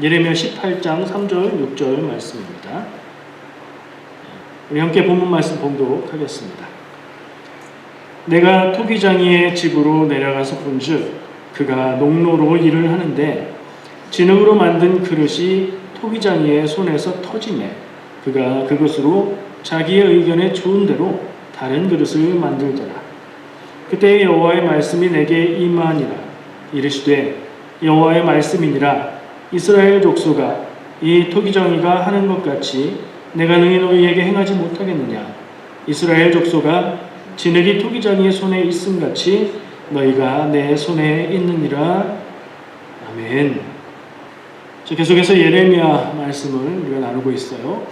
예레미야 18장 3절 6절 말씀입니다. 우리 함께 본문 말씀 봉독 하겠습니다. 내가 토기장이의 집으로 내려가서 본즉 그가 농로로 일을 하는데 진흙으로 만든 그릇이 토기장이의 손에서 터지매 그가 그것으로 자기의 의견에 좋은 대로 다른 그릇을 만들더라. 그때 여호와의 말씀이 내게 임하니라. 이르시되 여호와의 말씀이니라. 이스라엘 족속아 이 토기장이가 하는 것 같이 내가 능히 너희에게 행하지 못하겠느냐. 이스라엘 족속아 진흙이 토기장이의 손에 있음같이 너희가 내 손에 있느니라. 아멘. 계속해서 예레미야 말씀을 우리가 나누고 있어요.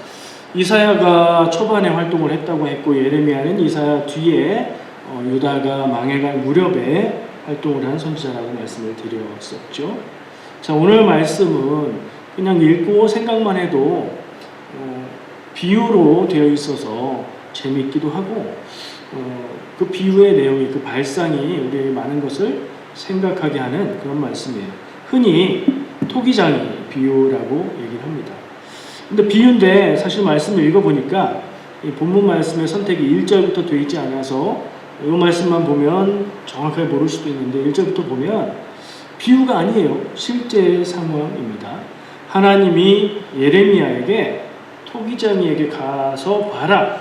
이사야가 초반에 활동을 했다고 했고 예레미야는 이사야 뒤에 유다가 망해갈 무렵에 활동을 한 선지자라고 말씀을 드렸었죠. 자, 오늘 말씀은 그냥 읽고 생각만 해도 비유로 되어 있어서 재미있기도 하고 그 비유의 내용이 그 발상이 우리에게 많은 것을 생각하게 하는 그런 말씀이에요. 흔히 토기장이 비유라고 얘기를 합니다. 근데 비유인데 사실 말씀을 읽어보니까 이 본문 말씀의 선택이 1절부터 되어 있지 않아서 이 말씀만 보면 정확하게 모를 수도 있는데 1절부터 보면 비유가 아니에요. 실제 상황입니다. 하나님이 예레미야에게 토기장이에게 가서 봐라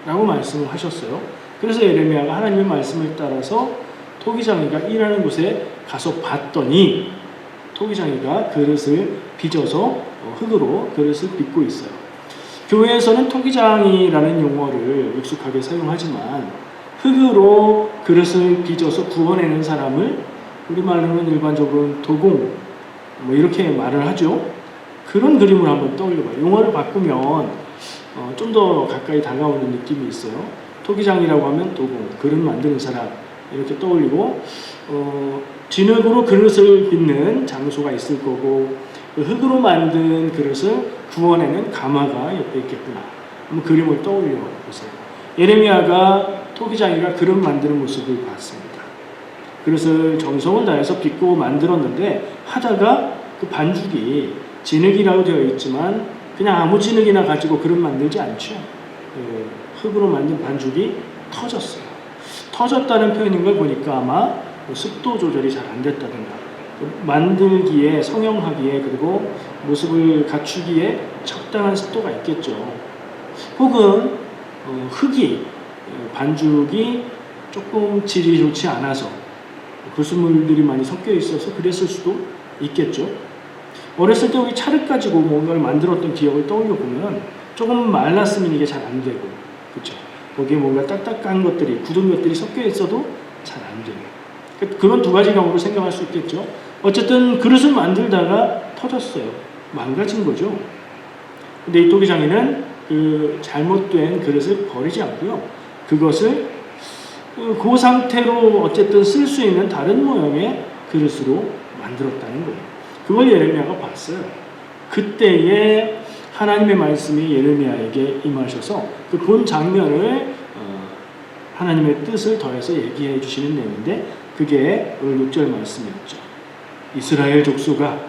라고 말씀을 하셨어요. 그래서 예레미야가 하나님의 말씀을 따라서 토기장이가 일하는 곳에 가서 봤더니 토기장이가 그릇을 빚어서 흙으로 그릇을 빚고 있어요. 교회에서는 토기장이라는 용어를 익숙하게 사용하지만 흙으로 그릇을 빚어서 구워내는 사람을 우리말로는 일반적으로 도공 이렇게 말을 하죠. 그런 그림을 한번 떠올려봐요. 용어를 바꾸면 좀 더 가까이 다가오는 느낌이 있어요. 토기장이라고 하면 도공, 그릇 만드는 사람 이렇게 떠올리고 진흙으로 그릇을 빚는 장소가 있을 거고 그 흙으로 만든 그릇을 구워내는 가마가 옆에 있겠구나. 한번 그림을 떠올려 보세요. 예레미야가 토기장이가 그릇 만드는 모습을 봤습니다. 그릇을 정성을 다해서 빚고 만들었는데 하다가 그 반죽이 진흙이라고 되어 있지만 그냥 아무 진흙이나 가지고 그릇 만들지 않죠. 흙으로 만든 반죽이 터졌어요. 터졌다는 표현인 걸 보니까 아마 습도 조절이 잘 안 됐다든가 만들기에 성형하기에 그리고 모습을 갖추기에 적당한 습도가 있겠죠. 혹은 흙이 반죽이 조금 질이 좋지 않아서 불순물들이 많이 섞여 있어서 그랬을 수도 있겠죠. 어렸을 때 우리 찰흙 가지고 뭔가를 만들었던 기억을 떠올려 보면 조금 말랐으면 이게 잘 안 되고, 그렇죠? 거기에 뭔가 딱딱한 것들이 굳은 것들이 섞여 있어도 잘 안 돼요. 그런 두 가지 경우를 생각할 수 있겠죠. 어쨌든 그릇을 만들다가 터졌어요. 망가진 거죠. 근데 이 토기장이는 그 잘못된 그릇을 버리지 않고요. 그것을 그 상태로 어쨌든 쓸 수 있는 다른 모양의 그릇으로 만들었다는 거예요. 그걸 예레미야가 봤어요. 그때에 하나님의 말씀이 예레미야에게 임하셔서 그 본 장면을 하나님의 뜻을 더해서 얘기해 주시는 내용인데 그게 오늘 6절 말씀이었죠. 이스라엘 족속아,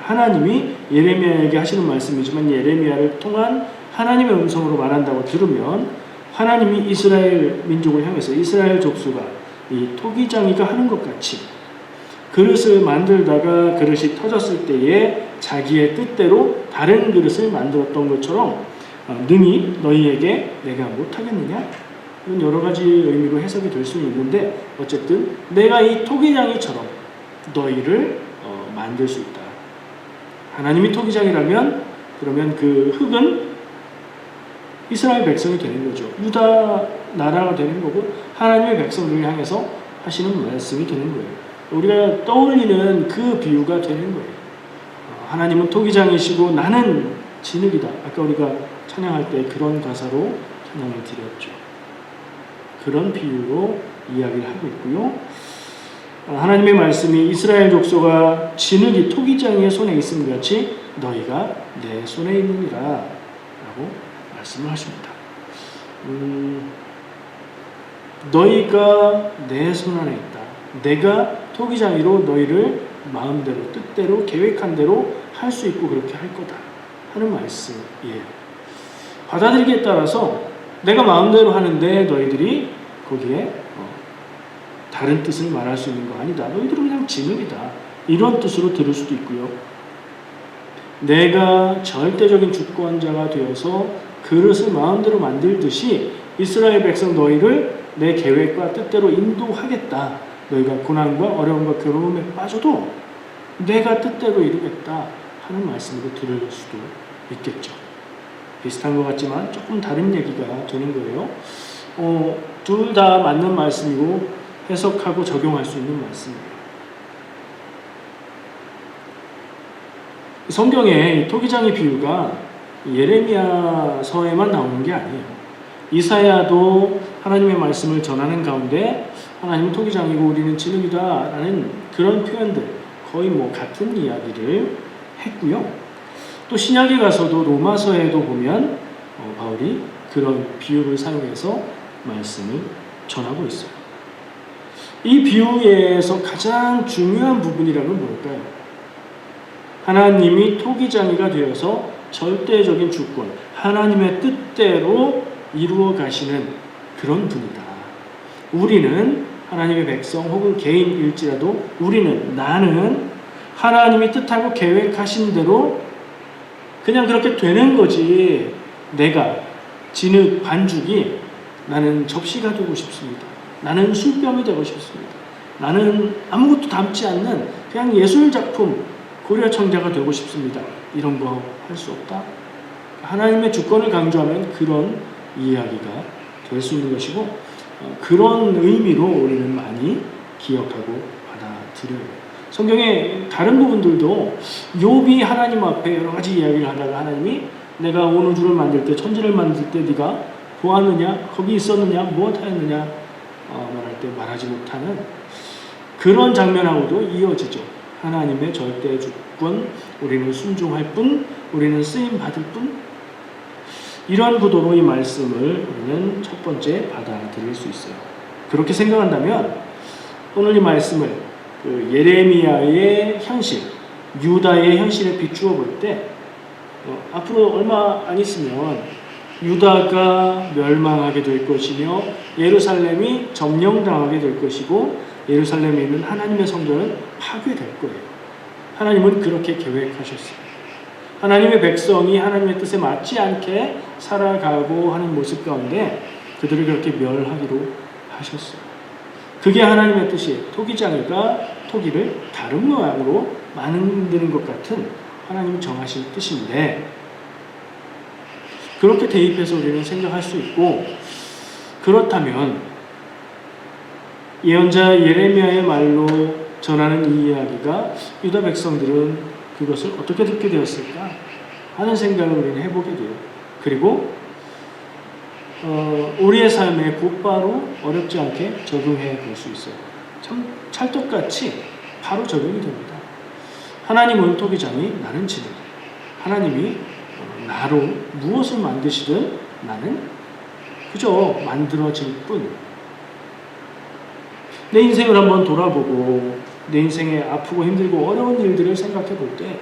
하나님이 예레미야에게 하시는 말씀이지만 예레미야를 통한 하나님의 음성으로 말한다고 들으면 하나님이 이스라엘 민족을 향해서 이스라엘 족속아 이 토기장이가 하는 것 같이 그릇을 만들다가 그릇이 터졌을 때에 자기의 뜻대로 다른 그릇을 만들었던 것처럼 능히 너희에게 내가 못하겠느냐? 이런 여러 가지 의미로 해석이 될 수는 있는데 어쨌든 내가 이 토기장이처럼 너희를 만들 수 있다. 하나님이 토기장이라면 그러면 그 흙은 이스라엘 백성이 되는 거죠. 유다 나라가 되는 거고 하나님의 백성들을 향해서 하시는 말씀이 되는 거예요. 우리가 떠올리는 그 비유가 되는 거예요. 하나님은 토기장이시고 나는 진흙이다. 아까 우리가 찬양할 때 그런 가사로 찬양을 드렸죠. 그런 비유로 이야기를 하고 있고요. 하나님의 말씀이 이스라엘 족속아 진흙이 토기장이의 손에 있음 같이 너희가 내 손에 있느니라 라고 말씀을 하십니다. 너희가 내 손 안에 있다. 내가 토기장이로 너희를 마음대로 뜻대로 계획한 대로 할 수 있고 그렇게 할 거다 하는 말씀이에요. 받아들이기에 따라서 내가 마음대로 하는데 너희들이 거기에 다른 뜻을 말할 수 있는 거 아니다. 너희들은 그냥 진흙이다. 이런 뜻으로 들을 수도 있고요. 내가 절대적인 주권자가 되어서 그릇을 마음대로 만들듯이 이스라엘 백성 너희를 내 계획과 뜻대로 인도하겠다. 너희가 고난과 어려움과 괴로움에 빠져도 내가 뜻대로 이루겠다 하는 말씀으로 들을 수도 있겠죠. 비슷한 것 같지만 조금 다른 얘기가 되는 거예요. 둘 다 맞는 말씀이고 해석하고 적용할 수 있는 말씀이에요. 성경의 토기장의 비유가 예레미야서에만 나오는 게 아니에요. 이사야도 하나님의 말씀을 전하는 가운데 하나님은 토기장이고 우리는 진흙이다 라는 그런 표현들 거의 같은 이야기를 했고요. 또 신약에 가서도 로마서에도 보면 바울이 그런 비유를 사용해서 말씀을 전하고 있어요. 이 비유에서 가장 중요한 부분이라면 뭘까요? 하나님이 토기장이가 되어서 절대적인 주권, 하나님의 뜻대로 이루어 가시는 그런 분이다. 우리는 하나님의 백성 혹은 개인일지라도 나는 하나님이 뜻하고 계획하신 대로 그냥 그렇게 되는 거지. 내가 진흙 반죽이 나는 접시가 되고 싶습니다. 나는 술병이 되고 싶습니다. 나는 아무것도 담지 않는 그냥 예술작품 고려청자가 되고 싶습니다. 이런 거 할 수 없다. 하나님의 주권을 강조하면 그런 이야기가 될 수 있는 것이고 그런 의미로 우리는 많이 기억하고 받아들여요. 성경의 다른 부분들도 욥이 하나님 앞에 여러 가지 이야기를 하다가 하나님이 내가 온 우주를 만들 때 천지를 만들 때 네가 보았느냐 거기 있었느냐 무엇하였느냐 말할 때 말하지 못하는 그런 장면하고도 이어지죠. 하나님의 절대 주권, 우리는 순종할 뿐, 우리는 쓰임 받을 뿐. 이러한 구도로 이 말씀을 우리는 첫 번째 받아들일 수 있어요. 그렇게 생각한다면 오늘 이 말씀을 예레미야의 현실, 유다의 현실에 비추어 볼 때 앞으로 얼마 안 있으면 유다가 멸망하게 될 것이며 예루살렘이 점령당하게 될 것이고 예루살렘에 있는 하나님의 성전은 파괴될 거예요. 하나님은 그렇게 계획하셨어요. 하나님의 백성이 하나님의 뜻에 맞지 않게 살아가고 하는 모습 가운데 그들을 그렇게 멸하기로 하셨어요. 그게 하나님의 뜻이에요. 토기장이가 토기를 다른 모양으로 만드는 것 같은 하나님이 정하신 뜻인데 그렇게 대입해서 우리는 생각할 수 있고 그렇다면 예언자 예레미야의 말로 전하는 이 이야기가 유다 백성들은 그것을 어떻게 듣게 되었을까 하는 생각을 우리는 해보게 돼요. 그리고 우리의 삶에 곧바로 어렵지 않게 적용해 볼 수 있어요. 참 찰떡같이 바로 적용이 됩니다. 하나님은 토기장이 나는 진흙. 하나님이 나로 무엇을 만드시든 나는 그저 만들어질 뿐. 내 인생을 한번 돌아보고 내 인생에 아프고 힘들고 어려운 일들을 생각해 볼 때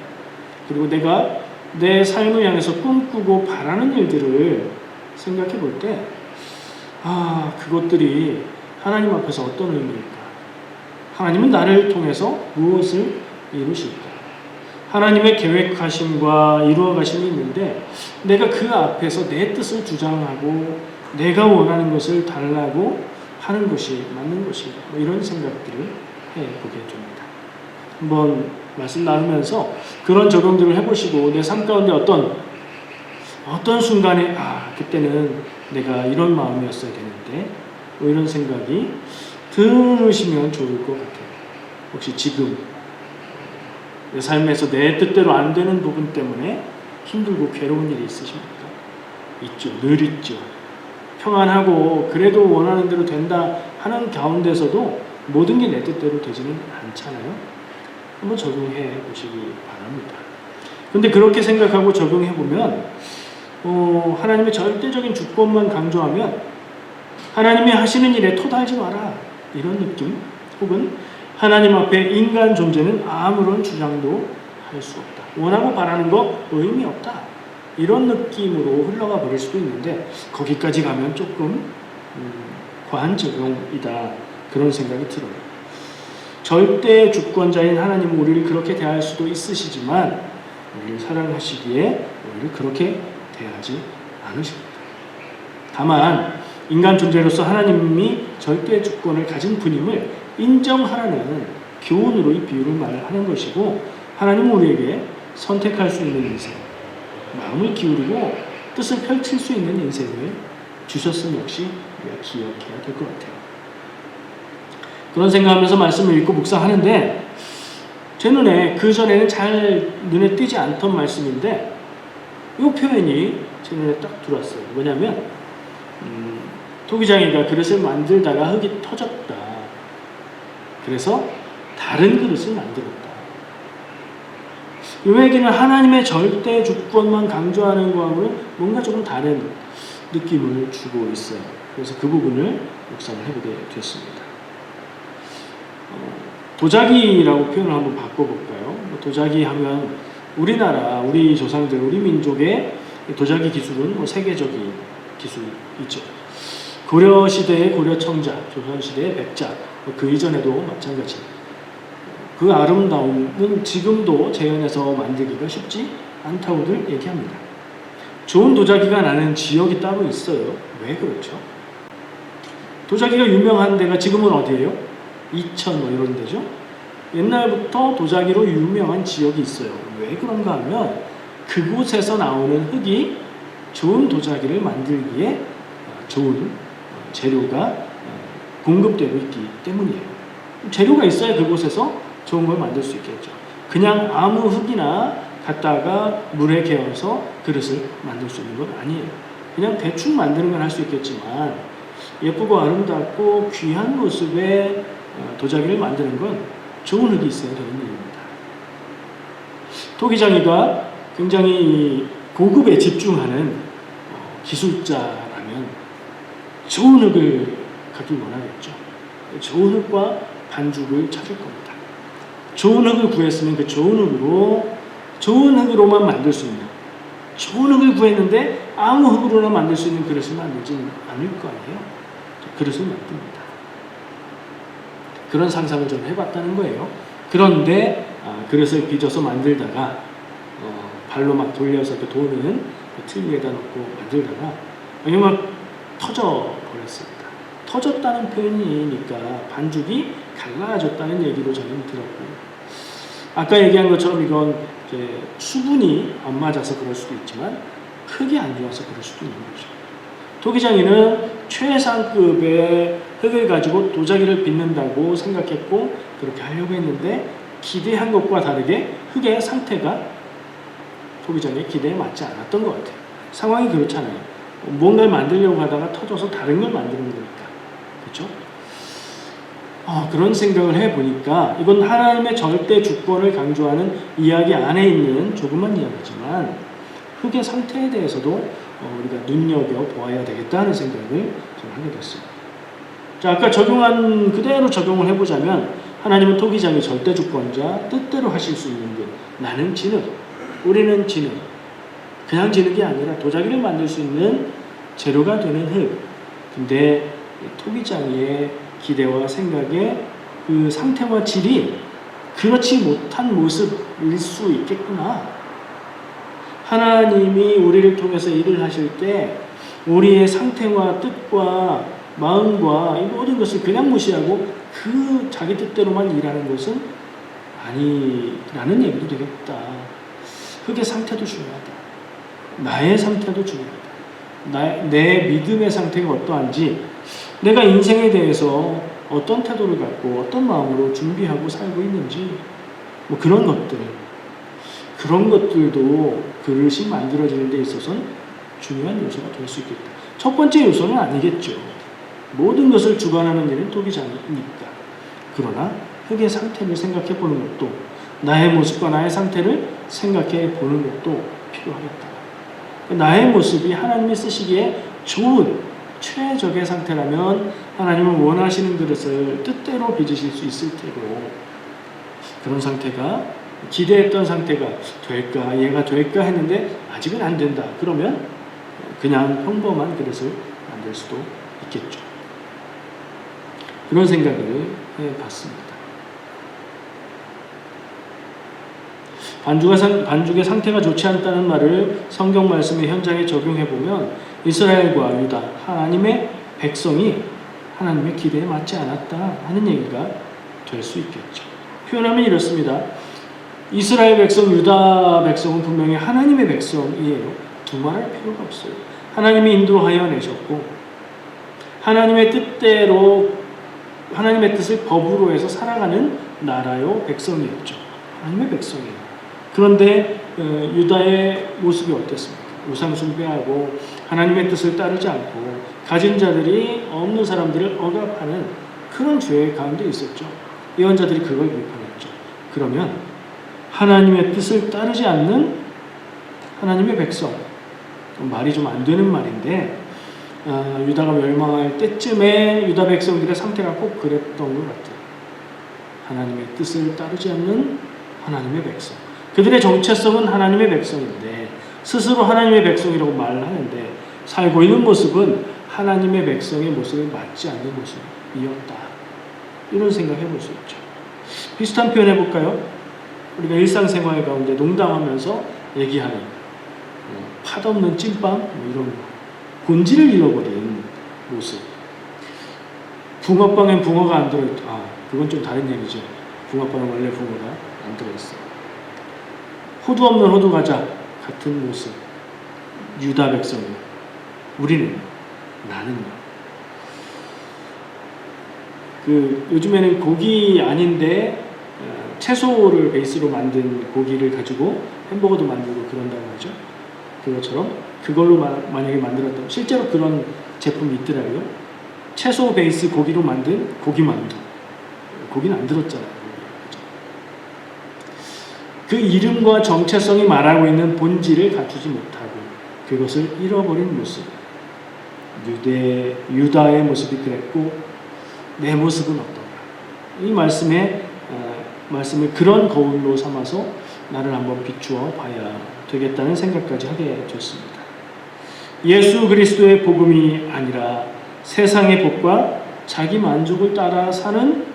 그리고 내가 내 삶을 향해서 꿈꾸고 바라는 일들을 생각해 볼 때 그것들이 하나님 앞에서 어떤 의미일까? 하나님은 나를 통해서 무엇을 이루실까? 하나님의 계획하심과 이루어가심이 있는데 내가 그 앞에서 내 뜻을 주장하고 내가 원하는 것을 달라고 하는 것이 맞는 것인가? 이런 생각들을 해보게 됩니다. 한번 말씀 나누면서 그런 적용들을 해보시고 내 삶 가운데 어떤 순간에 그때는 내가 이런 마음이었어야 되는데 이런 생각이 들으시면 좋을 것 같아요. 혹시 지금 내 삶에서 내 뜻대로 안 되는 부분 때문에 힘들고 괴로운 일이 있으십니까? 있죠. 늘 있죠. 평안하고 그래도 원하는 대로 된다 하는 가운데서도 모든 게 내 뜻대로 되지는 않잖아요. 한번 적용해 보시기 바랍니다. 근데 그렇게 생각하고 적용해 보면 하나님의 절대적인 주권만 강조하면 하나님이 하시는 일에 토달지 마라 이런 느낌 혹은 하나님 앞에 인간 존재는 아무런 주장도 할 수 없다. 원하고 바라는 거 의미 없다. 이런 느낌으로 흘러가 버릴 수도 있는데 거기까지 가면 조금 과한 적용이다. 그런 생각이 들어요. 절대 주권자인 하나님은 우리를 그렇게 대할 수도 있으시지만 우리를 사랑하시기에 우리를 그렇게 대하지 않으십니다. 다만 인간 존재로서 하나님이 절대 주권을 가진 분임을 인정하라는 교훈으로 이 비유를 말하는 것이고, 하나님은 우리에게 선택할 수 있는 인생, 마음을 기울이고 뜻을 펼칠 수 있는 인생을 주셨음 역시 우리가 기억해야 될 것 같아요. 그런 생각하면서 말씀을 읽고 묵상하는데 제 눈에 그전에는 잘 눈에 띄지 않던 말씀인데 이 표현이 제 눈에 딱 들어왔어요. 뭐냐면 토기장이가 그릇을 만들다가 흙이 터졌다. 그래서 다른 그릇을 만들었다. 이 얘기는 하나님의 절대 주권만 강조하는 거하고는 뭔가 조금 다른 느낌을 주고 있어요. 그래서 그 부분을 묵상을 해보게 됐습니다. 도자기라고 표현을 한번 바꿔볼까요? 도자기 하면 우리나라, 우리 조상들, 우리 민족의 도자기 기술은 세계적인 기술이죠. 고려시대의 고려청자, 조선시대의 백자, 그 이전에도 마찬가지. 그 아름다움은 지금도 재현해서 만들기가 쉽지 않다고들 얘기합니다. 좋은 도자기가 나는 지역이 따로 있어요. 왜 그렇죠? 도자기가 유명한 데가 지금은 어디예요? 이천 이런 데죠. 옛날부터 도자기로 유명한 지역이 있어요. 왜 그런가 하면 그곳에서 나오는 흙이 좋은 도자기를 만들기에 좋은 재료가 공급되고 있기 때문이에요. 재료가 있어야 그곳에서 좋은 걸 만들 수 있겠죠. 그냥 아무 흙이나 갖다가 물에 개어서 그릇을 만들 수 있는 건 아니에요. 그냥 대충 만드는 건 할 수 있겠지만 예쁘고 아름답고 귀한 모습의 도자기를 만드는 건 좋은 흙이 있어야 되는 일입니다. 토기장이가 굉장히 고급에 집중하는 기술자라면 좋은 흙을 갖길 원하겠죠. 좋은 흙과 반죽을 찾을 겁니다. 좋은 흙을 구했으면 그 좋은 흙으로만 만들 수 있는, 좋은 흙을 구했는데 아무 흙으로나 만들 수 있는 그릇을 만들지 않을 거 아니에요. 그릇을 만듭니다. 그런 상상을 좀 해봤다는 거예요. 그런데 그릇을 빚어서 만들다가 발로 막 돌려서 그 도는 그 틀 위에다 놓고 만들다가 막 터져 버렸습니다. 터졌다는 표현이니까 반죽이 갈라졌다는 얘기로 저는 들었고, 아까 얘기한 것처럼 이건 이제 수분이 안 맞아서 그럴 수도 있지만 흙이 안 좋아서 그럴 수도 있는 거죠. 토기장이는 최상급의 흙을 가지고 도자기를 빚는다고 생각했고 그렇게 하려고 했는데 기대한 것과 다르게 흙의 상태가 토기장의 기대에 맞지 않았던 것 같아요. 상황이 그렇잖아요. 뭔가를 만들려고 하다가 터져서 다른 걸 만드는 거니까. 그렇죠? 그런 생각을 해보니까 이건 하나님의 절대 주권을 강조하는 이야기 안에 있는 조그만 이야기지만 흙의 상태에 대해서도 우리가 눈여겨보아야 되겠다는 생각을 좀 하게 됐습니다. 자, 아까 그대로 적용을 해보자면 하나님은 토기장의 절대 주권자, 뜻대로 하실 수 있는 분. 나는 진흙, 우리는 진흙. 그냥 진흙이 아니라 도자기를 만들 수 있는 재료가 되는 흙. 근데 토기장의 기대와 생각의 그 상태와 질이 그렇지 못한 모습일 수 있겠구나. 하나님이 우리를 통해서 일을 하실 때 우리의 상태와 뜻과 마음과 이 모든 것을 그냥 무시하고 그 자기 뜻대로만 일하는 것은 아니라는 얘기도 되겠다. 흙의 상태도 중요하다. 나의 상태도 중요하다. 내 믿음의 상태가 어떠한지, 내가 인생에 대해서 어떤 태도를 갖고 어떤 마음으로 준비하고 살고 있는지, 그런 것들도 그릇이 만들어지는 데 있어서는 중요한 요소가 될 수 있겠다. 첫 번째 요소는 아니겠죠. 모든 것을 주관하는 일은 토기장이니까. 그러나 흙의 상태를 생각해 보는 것도, 나의 모습과 나의 상태를 생각해 보는 것도 필요하겠다. 나의 모습이 하나님이 쓰시기에 좋은 최적의 상태라면 하나님은 원하시는 그릇을 뜻대로 빚으실 수 있을 테고, 그런 상태가 기대했던 상태가 될까, 이해가 될까 했는데 아직은 안 된다. 그러면 그냥 평범한 그릇을 만들 수도 있겠죠. 그런 생각을 해봤습니다. 반죽의 상태가 좋지 않다는 말을 성경 말씀의 현장에 적용해보면 이스라엘과 유다, 하나님의 백성이 하나님의 기대에 맞지 않았다 하는 얘기가 될 수 있겠죠. 표현하면 이렇습니다. 이스라엘 백성, 유다 백성은 분명히 하나님의 백성이에요. 두말할 필요가 없어요. 하나님이 인도하여 내셨고 하나님의 뜻대로 하나님의 뜻을 법으로 해서 살아가는 나라요 백성이었죠. 하나님의 백성이에요. 그런데 유다의 모습이 어땠습니까? 우상 숭배하고 하나님의 뜻을 따르지 않고 가진 자들이 없는 사람들을 억압하는 그런 죄 가운데 있었죠. 예언자들이 그걸 비판했죠. 그러면 하나님의 뜻을 따르지 않는 하나님의 백성, 말이 좀 안 되는 말인데 유다가 멸망할 때쯤에 유다 백성들의 상태가 꼭 그랬던 것 같아요. 하나님의 뜻을 따르지 않는 하나님의 백성. 그들의 정체성은 하나님의 백성인데 스스로 하나님의 백성이라고 말을 하는데 살고 있는 모습은 하나님의 백성의 모습에 맞지 않는 모습이었다. 이런 생각 해볼 수 있죠. 비슷한 표현 해볼까요? 우리가 일상생활 가운데 농담하면서 얘기하는 팥없는 찐빵 이런 거. 본질을 잃어버린 모습. 붕어빵엔 붕어가 안 들어있다. 그건 좀 다른 얘기죠. 붕어빵은 원래 붕어가 안 들어있어요. 호두 없는 호두 과자 같은 모습. 유다 백성. 우리는, 나는요. 요즘에는 고기 아닌데 채소를 베이스로 만든 고기를 가지고 햄버거도 만들고 그런다고 하죠. 그것처럼 그걸로 만약에 만들었다면 실제로 그런 제품이 있더라고요. 채소 베이스 고기로 만든 고기만두. 고기는 안 들었잖아요. 그 이름과 정체성이 말하고 있는 본질을 갖추지 못하고 그것을 잃어버린 모습. 유다의 모습이 그랬고 내 모습은 어떤가. 이 말씀을 그런 거울로 삼아서 나를 한번 비추어 봐야 되겠다는 생각까지 하게 됐습니다. 예수 그리스도의 복음이 아니라 세상의 복과 자기 만족을 따라 사는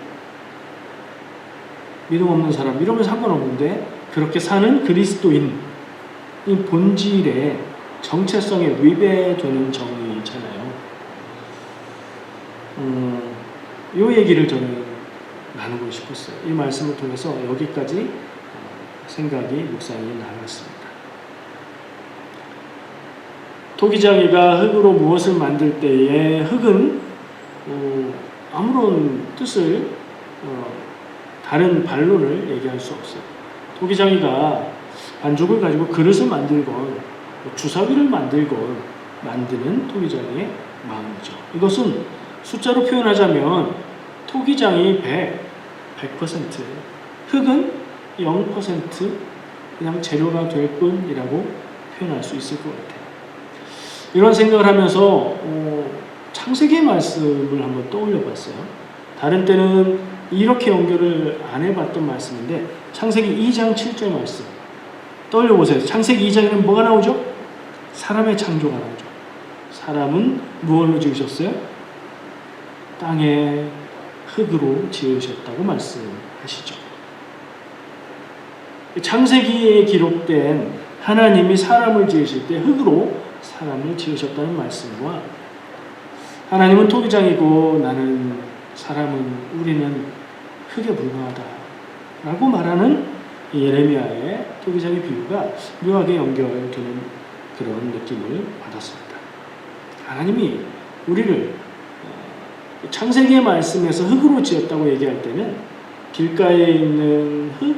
믿음 없는 사람 이러면 상관없는데 그렇게 사는 그리스도인 이 본질의 정체성에 위배되는 정의잖아요. 이 얘기를 저는 나누고 싶었어요. 이 말씀을 통해서 여기까지 생각이 묵상이 나갔습니다. 토기장이가 흙으로 무엇을 만들 때에 흙은 아무런 뜻을 다른 반론을 얘기할 수 없어요. 토기장이가 반죽을 가지고 그릇을 만들건 주사위를 만들건 만드는 토기장이의 마음이죠. 이것은 숫자로 표현하자면 토기장이 100%, 흙은 0% 그냥 재료가 될 뿐이라고 표현할 수 있을 것 같아요. 이런 생각을 하면서 창세기의 말씀을 한번 떠올려 봤어요. 다른 때는 이렇게 연결을 안 해봤던 말씀인데 창세기 2장 7절 말씀 떠올려 보세요. 창세기 2장에는 뭐가 나오죠? 사람의 창조가 나오죠. 사람은 무엇으로 지으셨어요? 땅의 흙으로 지으셨다고 말씀하시죠. 창세기에 기록된 하나님이 사람을 지으실 때 흙으로 사람을 지으셨다는 말씀과 하나님은 토기장이고 나는 우리는 흙에 불과하다 라고 말하는 예레미야의 토기장의 비유가 묘하게 연결되는 그런 느낌을 받았습니다. 하나님이 우리를 창세기의 말씀에서 흙으로 지었다고 얘기할 때는 길가에 있는 흙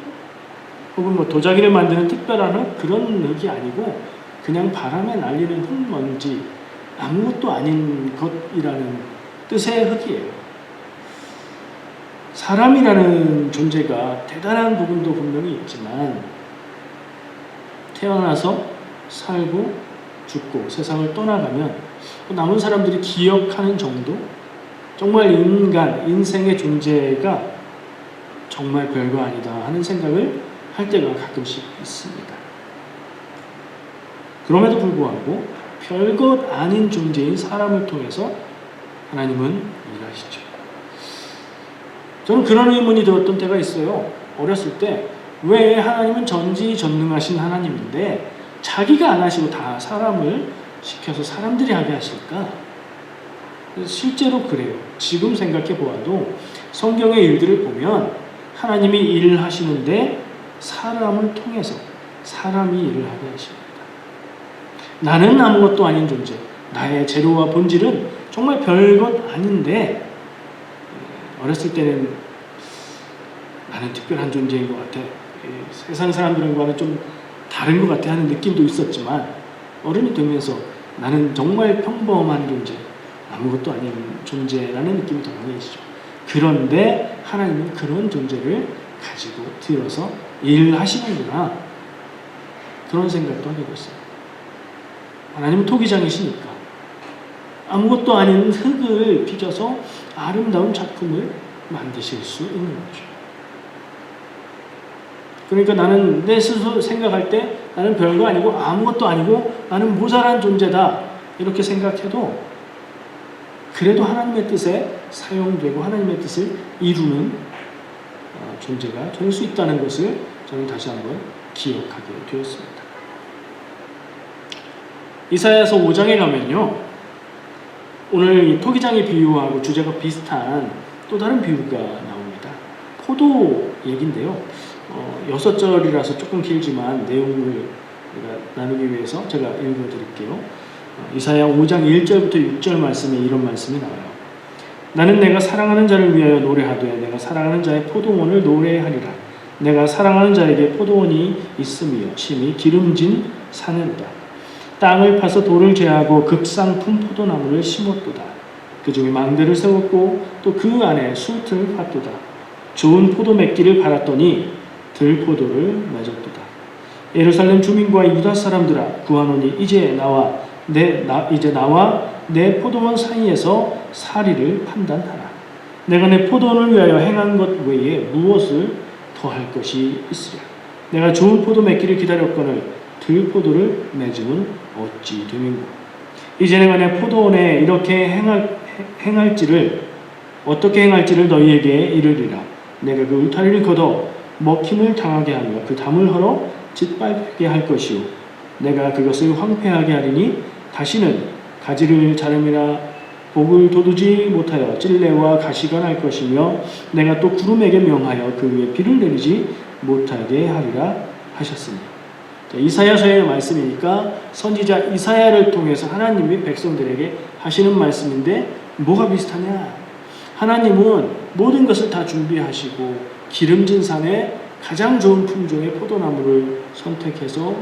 혹은 도자기를 만드는 특별한 흙 그런 흙이 아니고 그냥 바람에 날리는 흙먼지 아무것도 아닌 것이라는 뜻의 흙이에요. 사람이라는 존재가 대단한 부분도 분명히 있지만 태어나서 살고 죽고 세상을 떠나가면 남은 사람들이 기억하는 정도? 정말 인생의 존재가 정말 별거 아니다 하는 생각을 할 때가 가끔씩 있습니다. 그럼에도 불구하고 별것 아닌 존재인 사람을 통해서 하나님은 일하시죠. 저는 그런 의문이 들었던 때가 있어요. 어렸을 때 왜 하나님은 전지전능하신 하나님인데 자기가 안 하시고 다 사람을 시켜서 사람들이 하게 하실까? 실제로 그래요. 지금 생각해 보아도 성경의 일들을 보면 하나님이 일을 하시는데 사람을 통해서 사람이 일을 하게 하십니다. 나는 아무것도 아닌 존재, 나의 재료와 본질은 정말 별것 아닌데 어렸을 때는 나는 특별한 존재인 것 같아, 세상 사람들과는 좀 다른 것 같아 하는 느낌도 있었지만 어른이 되면서 나는 정말 평범한 존재, 아무것도 아닌 존재라는 느낌이 더 강해지죠. 그런데 하나님은 그런 존재를 가지고 들어서 일하시는구나, 그런 생각도 하게 됐어요. 하나님은 토기장이시니까 아무것도 아닌 흙을 빚어서 아름다운 작품을 만드실 수 있는 거죠. 그러니까 나는 내 스스로 생각할 때 나는 별거 아니고 아무것도 아니고 나는 모자란 존재다 이렇게 생각해도 그래도 하나님의 뜻에 사용되고 하나님의 뜻을 이루는 존재가 될 수 있다는 것을 저는 다시 한번 기억하게 되었습니다. 이사야서 5장에 가면요, 오늘 이 토기장의 비유하고 주제가 비슷한 또 다른 비유가 나옵니다. 포도 얘기인데요. 6절이라서 조금 길지만 내용을 나누기 위해서 제가 읽어드릴게요. 이사야 5장 1절부터 6절 말씀에 이런 말씀이 나와요. 나는 내가 사랑하는 자를 위하여 노래하되 내가 사랑하는 자의 포도원을 노래하리라. 내가 사랑하는 자에게 포도원이 있으며 심히 기름진 산이로다. 땅을 파서 돌을 제하고 극상품 포도나무를 심었도다. 그 중에 망대를 세웠고 또 그 안에 술틀 팠도다. 좋은 포도 맺기를 바랐더니 들포도를 맺었도다. 예루살렘 주민과 유다 사람들아, 구하노니 이제 나와 내 포도원 사이에서 사리를 판단하라. 내가 내 포도원을 위하여 행한 것 외에 무엇을 더할 것이 있으랴. 내가 좋은 포도 맺기를 기다렸거늘 들포도를 맺음은 어찌 됨인고. 이제 내가 내 포도원에 이렇게 어떻게 행할지를 너희에게 이르리라. 내가 그 울타리를 걷어 먹힘을 당하게 하며 그 담을 헐어 짓밟게 할 것이요, 내가 그것을 황폐하게 하리니 다시는 가지를 자름이나 복을 돋우지 못하여 찔레와 가시가 날 것이며 내가 또 구름에게 명하여 그 위에 비를 내리지 못하게 하리라 하셨으니. 이사야서의 말씀이니까 선지자 이사야를 통해서 하나님이 백성들에게 하시는 말씀인데 뭐가 비슷하냐? 하나님은 모든 것을 다 준비하시고 기름진 산에 가장 좋은 품종의 포도나무를 선택해서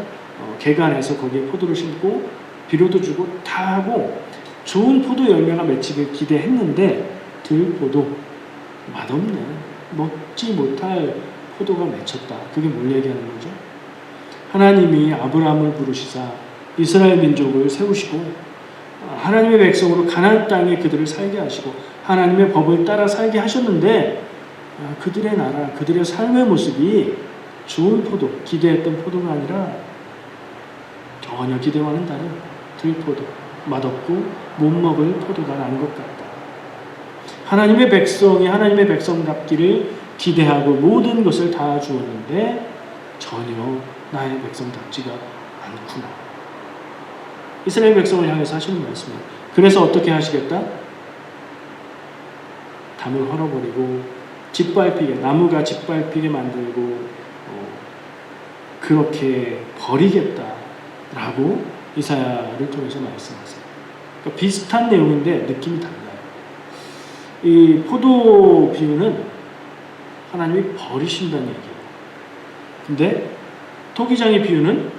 개간해서 거기에 포도를 심고 비료도 주고 다 하고 좋은 포도 열매가 맺히길 기대했는데 들포도 맛없네, 먹지 못할 포도가 맺혔다. 그게 뭘 얘기하는 거죠? 하나님이 아브라함을 부르시사 이스라엘 민족을 세우시고 하나님의 백성으로 가나안 땅에 그들을 살게 하시고 하나님의 법을 따라 살게 하셨는데 그들의 나라, 그들의 삶의 모습이 좋은 포도, 기대했던 포도가 아니라 전혀 기대와는 다른 들포도, 맛없고 못 먹을 포도가 난 것 같다. 하나님의 백성이 하나님의 백성답기를 기대하고 모든 것을 다 주었는데 전혀 나의 백성답지가 않구나. 이스라엘 백성을 향해서 하시는 말씀이에요. 그래서 어떻게 하시겠다? 담을 헐어버리고 짓밟히게, 나무가 짓밟히게 만들고 그렇게 버리겠다라고 이사야를 통해서 말씀하세요. 그러니까 비슷한 내용인데 느낌이 달라요. 이 포도 비유는 하나님이 버리신다는 얘기예요. 근데 토기장의 비유는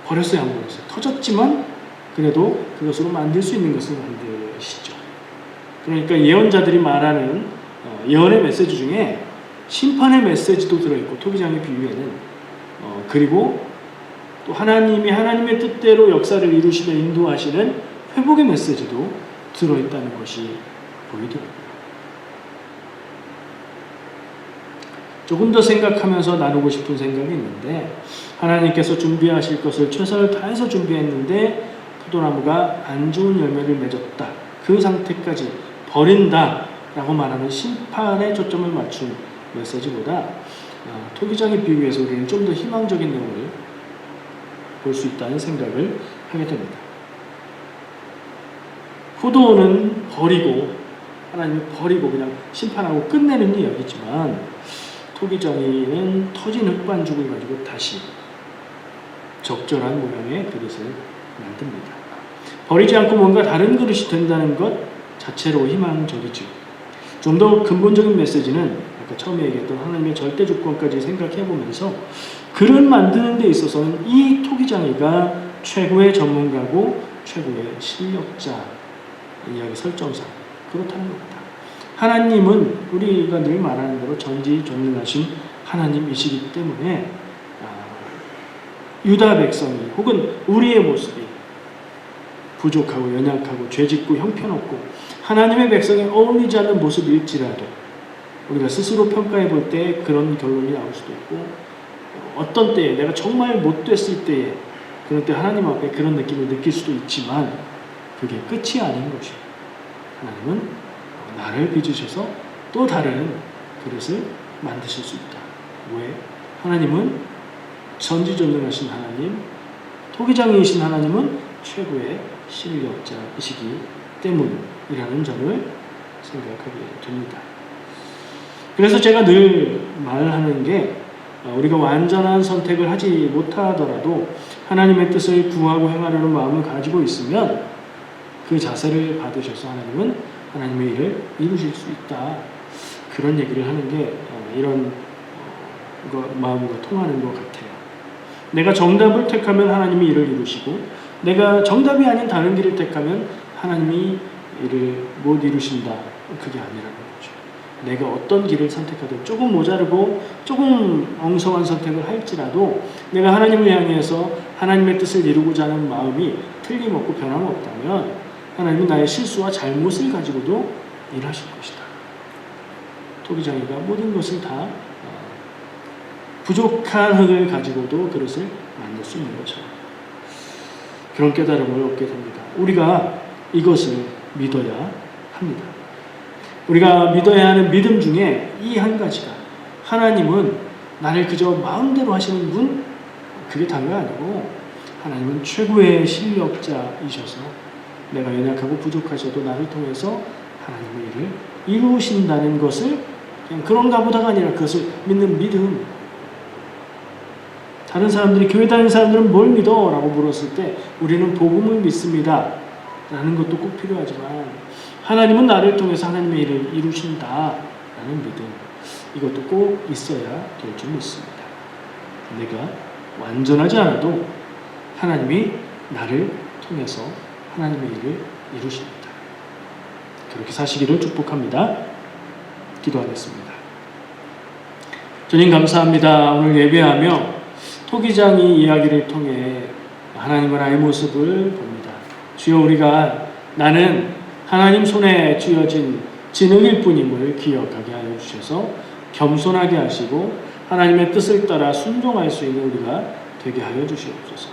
버렸어요, 안 버렸어요? 터졌지만 그래도 그것으로 만들 수 있는 것을 만드시죠. 그러니까 예언자들이 말하는 예언의 메시지 중에 심판의 메시지도 들어있고 토기장의 비유에는 그리고 또 하나님이 하나님의 뜻대로 역사를 이루시며 인도하시는 회복의 메시지도 들어있다는 것이 보이더라고요. 조금 더 생각하면서 나누고 싶은 생각이 있는데, 하나님께서 준비하실 것을 최선을 다해서 준비했는데 포도나무가 안 좋은 열매를 맺었다. 그 상태까지 버린다 라고 말하는 심판에 초점을 맞춘 메시지보다 토기장의 비유에서 우리는 좀 더 희망적인 내용을 볼 수 있다는 생각을 하게 됩니다. 포도는 버리고, 하나님이 버리고 그냥 심판하고 끝내는 이야기지만, 토기장이는 터진 흙반죽을 가지고 다시 적절한 모양의 그릇을 만듭니다. 버리지 않고 뭔가 다른 그릇이 된다는 것 자체로 희망적이죠. 좀 더 근본적인 메시지는 아까 처음에 얘기했던 하나님의 절대 주권까지 생각해 보면서 그릇 만드는 데 있어서는 이 토기장이가 최고의 전문가고 최고의 실력자, 이야기 설정상 그렇다는 겁니다. 하나님은 우리가 늘 말하는 대로 전지전능하신 하나님이시기 때문에 유다 백성이 혹은 우리의 모습이 부족하고 연약하고 죄짓고 형편없고 하나님의 백성에 어울리지 않는 모습일지라도 우리가 스스로 평가해 볼 때 그런 결론이 나올 수도 있고, 어떤 때에 내가 정말 못됐을 때에 그럴 때 하나님 앞에 그런 느낌을 느낄 수도 있지만 그게 끝이 아닌 것이에요. 하나님은 나를 빚으셔서 또 다른 그릇을 만드실 수 있다. 왜? 하나님은 전지전능하신 하나님, 토기장이신 하나님은 최고의 실력자이시기 때문이라는 점을 생각하게 됩니다. 그래서 제가 늘 말하는 게, 우리가 완전한 선택을 하지 못하더라도 하나님의 뜻을 구하고 행하려는 마음을 가지고 있으면 그 자세를 받으셔서 하나님은 하나님의 일을 이루실 수 있다. 그런 얘기를 하는 게 이런 마음과 통하는 것 같아요. 내가 정답을 택하면 하나님이 일을 이루시고, 내가 정답이 아닌 다른 길을 택하면 하나님이 일을 못 이루신다. 그게 아니라는 거죠. 내가 어떤 길을 선택하든 조금 모자르고 조금 엉성한 선택을 할지라도 내가 하나님을 향해서 하나님의 뜻을 이루고자 하는 마음이 틀림없고 변함없다면 하나님은 나의 실수와 잘못을 가지고도 일하실 것이다. 토기장이가 모든 것을 다 부족한 흙을 가지고도 그릇을 만들 수 있는 것처럼 그런 깨달음을 얻게 됩니다. 우리가 이것을 믿어야 합니다. 우리가 믿어야 하는 믿음 중에 이 한 가지가, 하나님은 나를 그저 마음대로 하시는 분, 그게 다가 아니고 하나님은 최고의 실력자이셔서 내가 연약하고 부족하셔도 나를 통해서 하나님의 일을 이루신다는 것을 그냥 그런가 보다가 아니라 그것을 믿는 믿음. 다른 사람들이, 교회 다니는 사람들은 뭘 믿어? 라고 물었을 때 우리는 복음을 믿습니다 라는 것도 꼭 필요하지만, 하나님은 나를 통해서 하나님의 일을 이루신다 라는 믿음, 이것도 꼭 있어야 될 줄 믿습니다. 내가 완전하지 않아도 하나님이 나를 통해서 하나님의 일을 이루십니다. 그렇게 사시기를 축복합니다. 기도하겠습니다. 주님 감사합니다. 오늘 예배하며 토기장이 이야기를 통해 하나님과 나의 모습을 봅니다. 주여, 우리가 나는 하나님 손에 쥐어진 진흙일 뿐임을 기억하게 하여 주셔서 겸손하게 하시고 하나님의 뜻을 따라 순종할 수 있는 우리가 되게 하여 주시옵소서.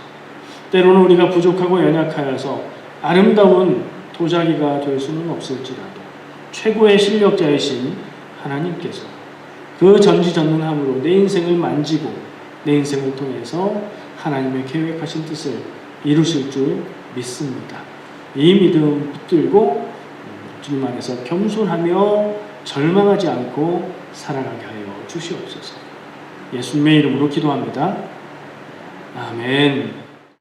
때로는 우리가 부족하고 연약하여서 아름다운 도자기가 될 수는 없을지라도 최고의 실력자이신 하나님께서 그 전지전능함으로 내 인생을 만지고 내 인생을 통해서 하나님의 계획하신 뜻을 이루실 줄 믿습니다. 이 믿음 붙들고 주님 안에서 겸손하며 절망하지 않고 살아가게 하여 주시옵소서. 예수님의 이름으로 기도합니다. 아멘.